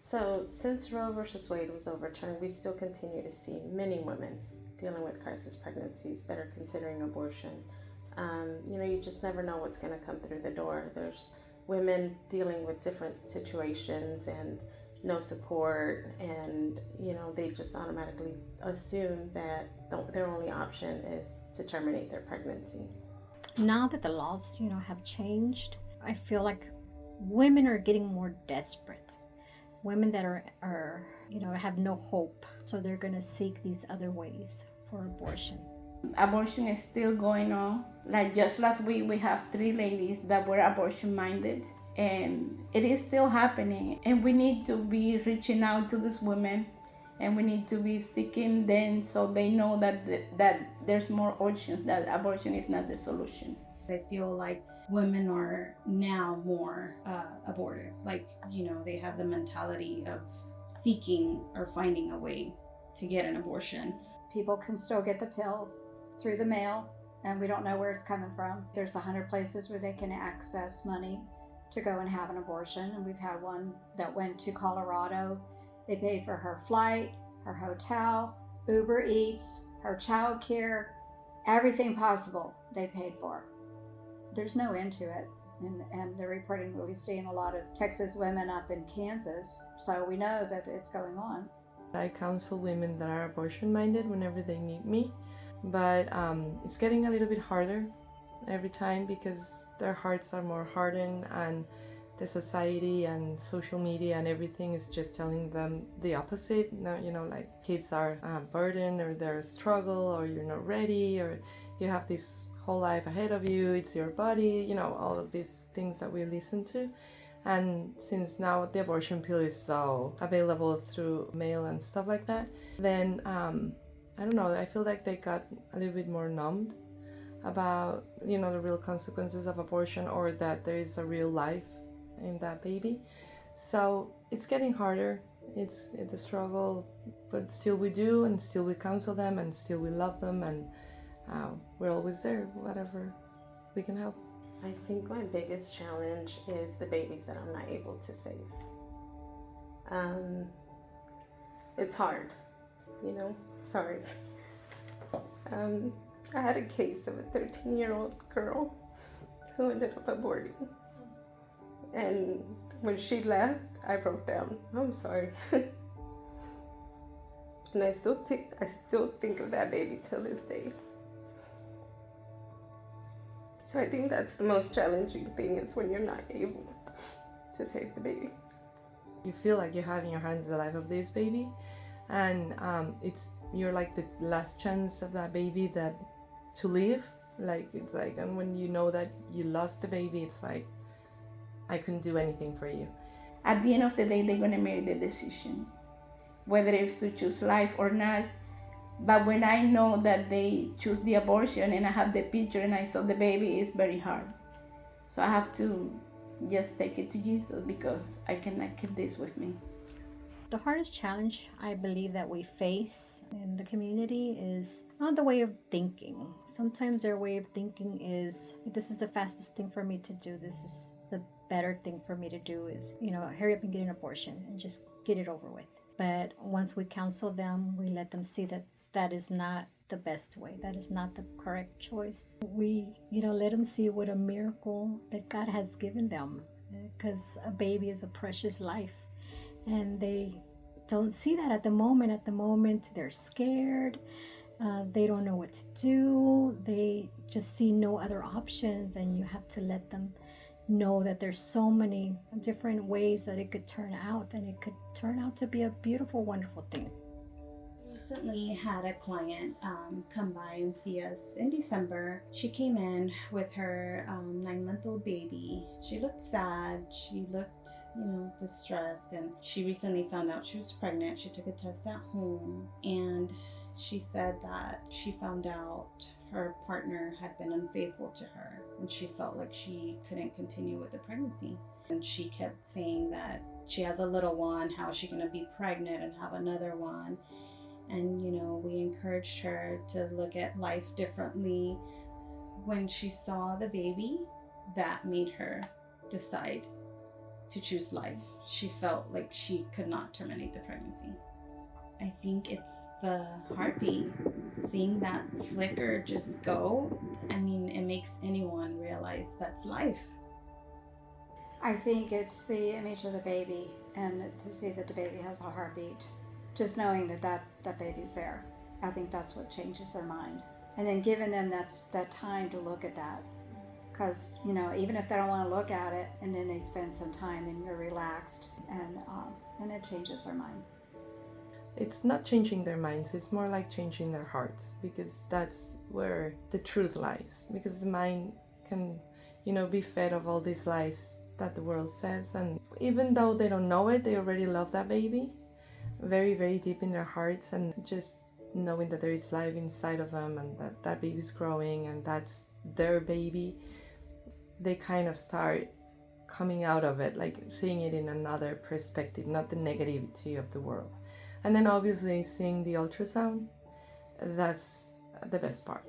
So, since Roe versus Wade was overturned, we still continue to see many women dealing with crisis pregnancies that are considering abortion. You just never know what's going to come through the door. There's women dealing with different situations and no support, and they just automatically assume that their only option is to terminate their pregnancy. Now that the laws, have changed, I feel like women are getting more desperate. Women that are have no hope, so they're going to seek these other ways for abortion. Abortion is still going on. Like just last week, we have 3 ladies that were abortion minded, and it is still happening. And we need to be reaching out to these women, and we need to be seeking them so they know that there's more options, that abortion is not the solution. I feel like women are now more abortive. They have the mentality of seeking or finding a way to get an abortion. People can still get the pill through the mail, and we don't know where it's coming from. There's 100 places where they can access money to go and have an abortion, and we've had one that went to Colorado. They paid for her flight, her hotel, Uber Eats, her child care, everything possible they paid for. There's no end to it. And they're reporting that we're seeing a lot of Texas women up in Kansas, so we know that it's going on. I counsel women that are abortion minded whenever they meet me, but it's getting a little bit harder every time because their hearts are more hardened, and the society and social media and everything is just telling them the opposite. Now, like kids are a burden, or they're a struggle, or you're not ready, or you have this whole life ahead of you, it's your body, all of these things that we listen to. And since now the abortion pill is so available through mail and stuff like that, then I don't know, I feel like they got a little bit more numbed about the real consequences of abortion, or that there is a real life in that baby. So it's getting harder. It's a struggle, but still we do, and still we counsel them, and still we love them, and we're always there, whatever we can help. I think my biggest challenge is the babies that I'm not able to save. It's hard, sorry. I had a case of a 13-year-old girl who ended up aborting. And when she left, I broke down. I'm sorry. And I still think of that baby till this day. So I think that's the most challenging thing, is when you're not able to save the baby. You feel like you have in your hands the life of this baby, and you're like the last chance of that baby to live. And when you know that you lost the baby, it's like, I couldn't do anything for you. At the end of the day, they're gonna make the decision, whether it's to choose life or not. But when I know that they choose the abortion, and I have the picture and I saw the baby, it's very hard. So I have to just take it to Jesus, because I cannot keep this with me. The hardest challenge I believe that we face in the community is not the way of thinking. Sometimes their way of thinking is, this is the fastest thing for me to do. This is the better thing for me to do, is, hurry up and get an abortion and just get it over with. But once we counsel them, we let them see that that is not the best way. That is not the correct choice. We, let them see what a miracle that God has given them, because a baby is a precious life. And they don't see that at the moment. At the moment, they're scared. They don't know what to do. They just see no other options. And you have to let them know that there's so many different ways that it could turn out. And it could turn out to be a beautiful, wonderful thing. Recently had a client come by and see us in December. She came in with her 9-month-old baby. She looked sad. She looked, distressed. And she recently found out she was pregnant. She took a test at home, and she said that she found out her partner had been unfaithful to her, and she felt like she couldn't continue with the pregnancy. And she kept saying that she has a little one. How is she going to be pregnant and have another one? And, we encouraged her to look at life differently. When she saw the baby, that made her decide to choose life. She felt like she could not terminate the pregnancy. I think it's the heartbeat, seeing that flicker just go. I mean, it makes anyone realize that's life. I think it's the image of the baby and to see that the baby has a heartbeat. Just knowing that baby's there. I think that's what changes their mind. And then giving them that time to look at that. Because, you know, even if they don't want to look at it, and then they spend some time and you're relaxed, and it changes their mind. It's not changing their minds, it's more like changing their hearts, because that's where the truth lies. Because the mind can, you know, be fed of all these lies that the world says, and even though they don't know it, they already love that baby very, very deep in their hearts, and just knowing that there is life inside of them and that baby's growing and that's their baby, they kind of start coming out of it, like seeing it in another perspective, not the negativity of the world. And then obviously seeing the ultrasound, that's the best part.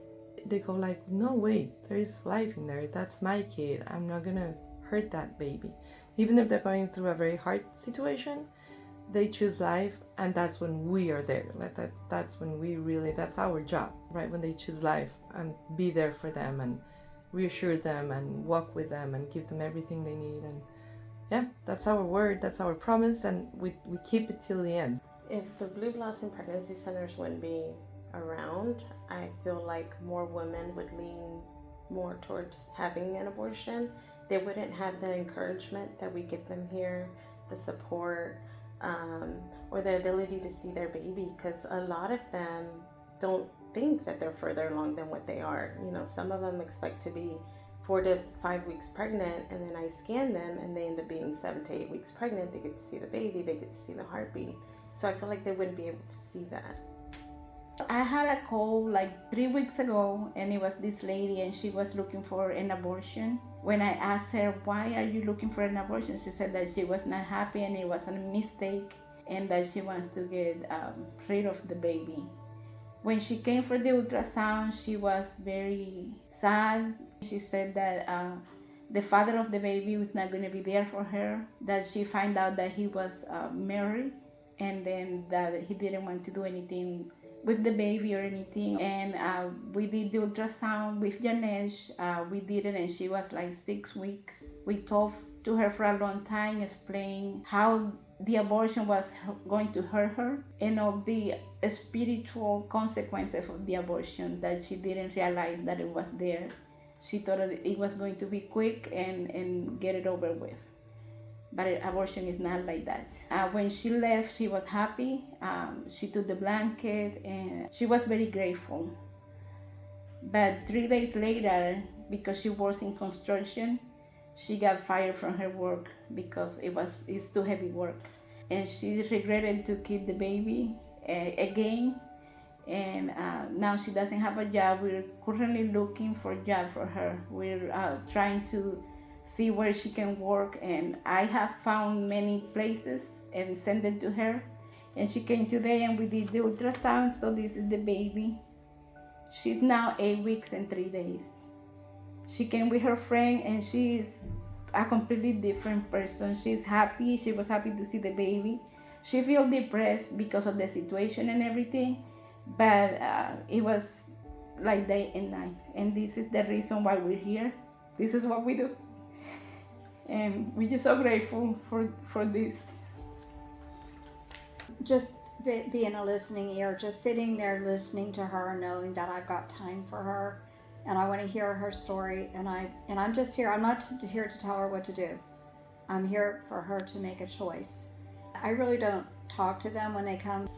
They go like, no, wait, there is life in there. That's my kid. I'm not gonna hurt that baby. Even if they're going through a very hard situation, they choose life, and that's when we are there. Like that's when we really, that's our job, right? When they choose life, and be there for them and reassure them and walk with them and give them everything they need. And yeah, that's our word, that's our promise, and we keep it till the end. If the Blue Blossom Pregnancy Centers wouldn't be around, I feel like more women would lean more towards having an abortion. They wouldn't have the encouragement that we give them here, the support, or the ability to see their baby, because a lot of them don't think that they're further along than what they are. You know, some of them expect to be 4 to 5 weeks pregnant, and then I scan them and they end up being 7 to 8 weeks pregnant. They get to see the baby, they get to see the heartbeat. So I feel like they wouldn't be able to see that. I had a call like 3 weeks ago, and it was this lady, and she was looking for an abortion. When I asked her, why are you looking for an abortion? She said that she was not happy and it was a mistake, and that she wants to get rid of the baby. When she came for the ultrasound, she was very sad. She said that the father of the baby was not going to be there for her, that she found out that he was married, and then that he didn't want to do anything with the baby or anything. And we did the ultrasound with Janesh. We did it, and she was like 6 weeks. We talked to her for a long time, explained how the abortion was going to hurt her and all the spiritual consequences of the abortion, that she didn't realize that it was there. She thought it was going to be quick and get it over with. But abortion is not like that. When she left, she was happy. She took the blanket and she was very grateful. But 3 days later, because she works in construction, she got fired from her work because it's too heavy work. And she regretted to keep the baby again. And now she doesn't have a job. We're currently looking for a job for her. We're trying to see where she can work, and I have found many places and sent it to her. And she came today and we did the ultrasound. So this is the baby. She's now 8 weeks and 3 days. She came with her friend, and she's a completely different person. She's happy. She was happy to see the baby. She feels depressed because of the situation and everything, but it was like day and night. And this is the reason why we're here. This is what we do. And we're just so grateful for this. Just being a listening ear, just sitting there listening to her, knowing that I've got time for her, and I want to hear her story, and I'm just here. I'm not here to tell her what to do. I'm here for her to make a choice. I really don't talk to them when they come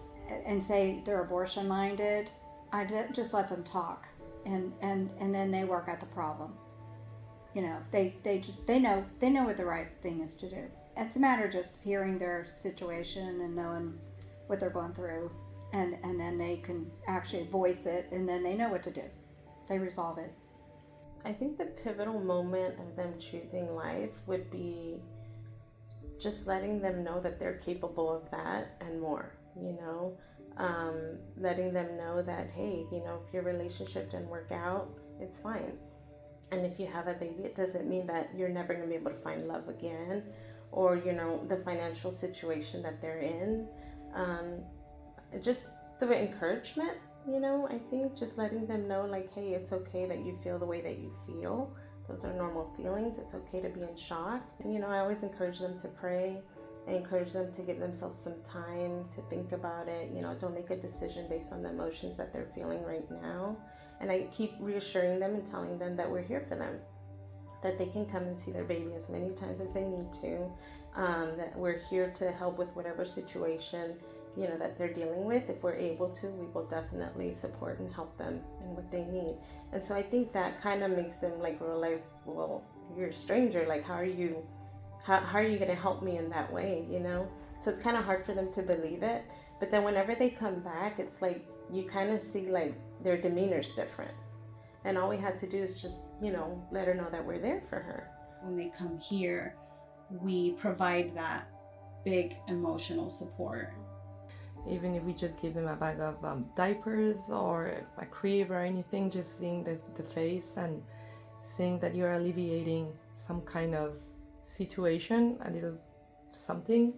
and say they're abortion minded. I just let them talk, and then they work out the problem. You know, they know what the right thing is to do. It's a matter of just hearing their situation and knowing what they're going through, and then they can actually voice it, and then they know what to do. They resolve it. I think the pivotal moment of them choosing life would be just letting them know that they're capable of that and more, you know, letting them know that, hey, you know, if your relationship didn't work out, it's fine. And if you have a baby, it doesn't mean that you're never going to be able to find love again, or, you know, the financial situation that they're in. Just the encouragement, you know, I think just letting them know, like, hey, it's okay that you feel the way that you feel. Those are normal feelings. It's okay to be in shock. And, you know, I always encourage them to pray. I encourage them to give themselves some time to think about it. You know, don't make a decision based on the emotions that they're feeling right now. And I keep reassuring them and telling them that we're here for them, that they can come and see their baby as many times as they need to, that we're here to help with whatever situation, you know, that they're dealing with. If we're able to, we will definitely support and help them in what they need. And so I think that kind of makes them like realize, well, you're a stranger, like how are you going to help me in that way, you know? So it's kind of hard for them to believe it. But then whenever they come back, it's like you kind of see like their demeanor's different. And all we had to do is just, you know, let her know that we're there for her. When they come here, we provide that big emotional support. Even if we just give them a bag of diapers or a crib or anything, just seeing the face and seeing that you're alleviating some kind of situation, a little something,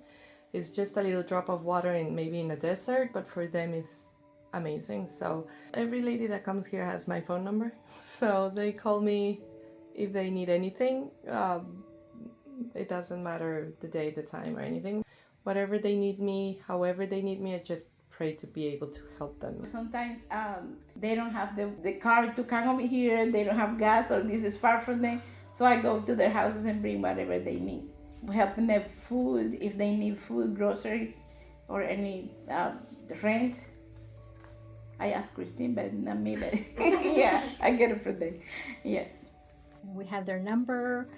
is just a little drop of water in maybe in a desert, but for them it's amazing. So every lady that comes here has my phone number, so they call me if they need anything. It doesn't matter the day, the time, or anything. Whatever they need me, however they need me, I just pray to be able to help them. Sometimes they don't have the car to come over here, they don't have gas, or this is far from them. So I go to their houses and bring whatever they need. We help them have food, if they need food, groceries, or any rent. I ask Christine, but not me, but yeah, I get it for them, yes. We have their number,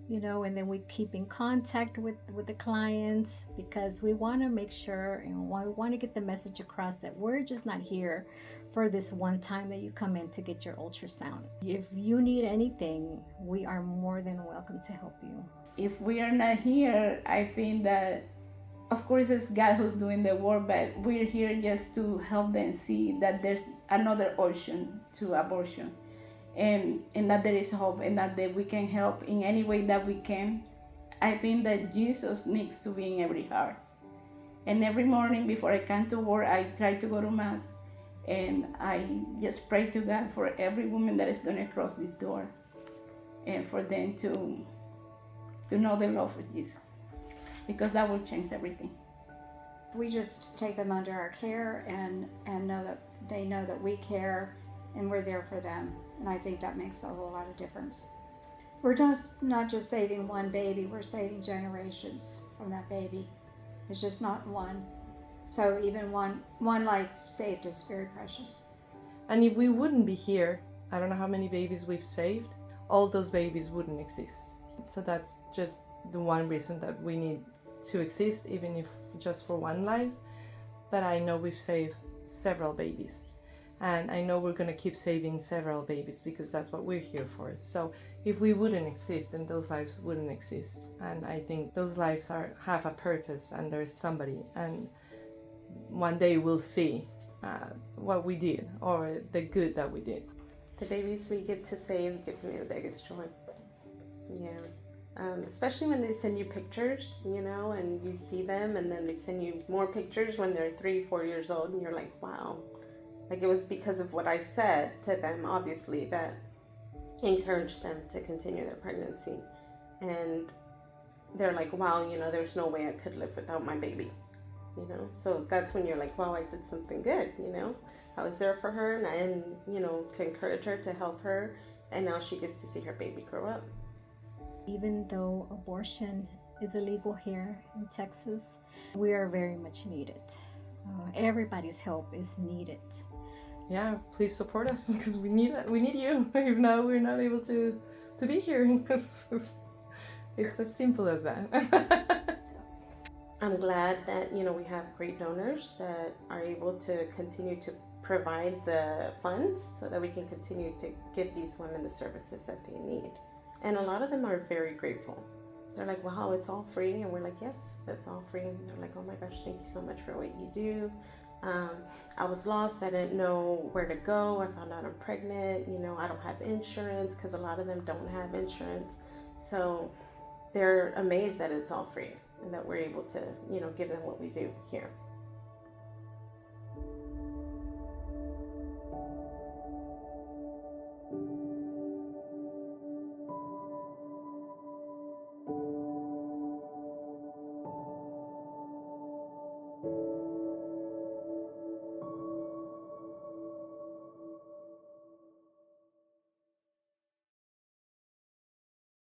you know, and then we keep in contact with the clients, because we want to make sure and we want to get the message across that we're just not here for this one time that you come in to get your ultrasound. If you need anything, we are more than welcome to help you. If we are not here, I think that, of course, it's God who's doing the work, but we're here just to help them see that there's another option to abortion. And that there is hope, and that we can help in any way that we can. I think that Jesus needs to be in every heart. And every morning before I come to work, I try to go to Mass, and I just pray to God for every woman that is going to cross this door, and for them to know the love of Jesus, because that will change everything. We just take them under our care and know that they know that we care and we're there for them. And I think that makes a whole lot of difference. We're just not just saving one baby, we're saving generations from that baby. It's just not one. So even one life saved is very precious. And if we wouldn't be here, I don't know how many babies we've saved, all those babies wouldn't exist. So that's just the one reason that we need to exist, even if just for one life. But I know we've saved several babies. And I know we're going to keep saving several babies, because that's what we're here for. So if we wouldn't exist, then those lives wouldn't exist. And I think those lives have a purpose, and there's somebody. And one day we'll see what we did, or the good that we did. The babies we get to save gives me the biggest joy. Yeah. Especially when they send you pictures, you know, and you see them, and then they send you more pictures when they're 3-4 years old, and you're like, wow. Like, it was because of what I said to them, obviously, that encouraged them to continue their pregnancy. And they're like, wow, you know, there's no way I could live without my baby, you know? So that's when you're like, wow, I did something good, you know? I was there for her, and you know, to encourage her, to help her, and now she gets to see her baby grow up. Even though abortion is illegal here in Texas, we are very much needed. Everybody's help is needed. Yeah, please support us, because we need you. If not, we're not able to be here. It's as simple as that. I'm glad that, you know, we have great donors that are able to continue to provide the funds so that we can continue to give these women the services that they need. And a lot of them are very grateful. They're like, wow, it's all free. And we're like, yes, it's all free. And they're like, oh my gosh, thank you so much for what you do. I was lost. I didn't know where to go. I found out I'm pregnant. You know, I don't have insurance, because a lot of them don't have insurance. So they're amazed that it's all free and that we're able to, give them what we do here.